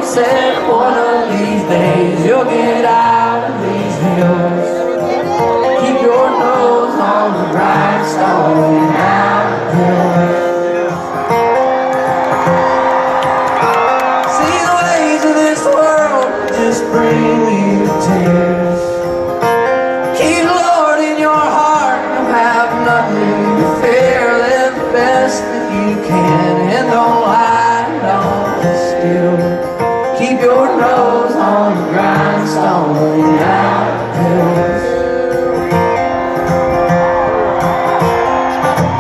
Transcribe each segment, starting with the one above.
said one of these days you'll get out of these hills. Keep your nose on the grindstone out of hills. See, the ways of this world just bring you to tears. Keep the Lord in your heart, you'll have nothing to fear. Live the best that you can and don't lie, don't steal. Keep your nose on the grindstone out of hills.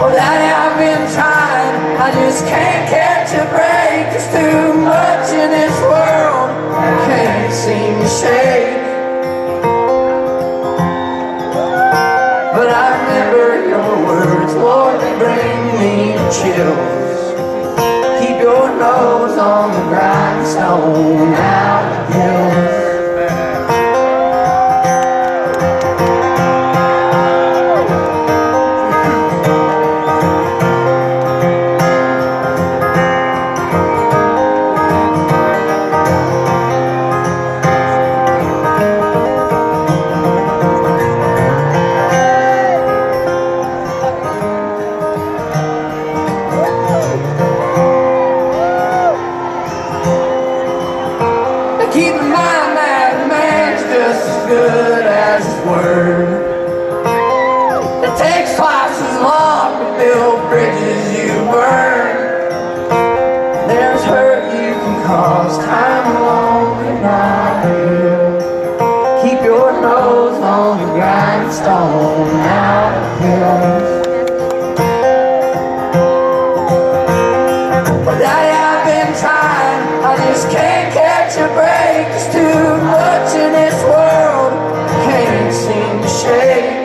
Oh, Daddy, I've been trying, I just can't catch a break. There's too much in this world I can't seem to shake. But I remember your words, Lord, they bring me chills. Keep your nose on the grindstone out of hills. Keep in mind that man's just as good as his word. It takes twice as long to build bridges you burn. There's hurt you can cause, time alone cannot heal. Keep your nose on the grindstone out of hills. But Daddy, I've been trying, I just can't catch a break. There's too much in this world, can't seem to shake.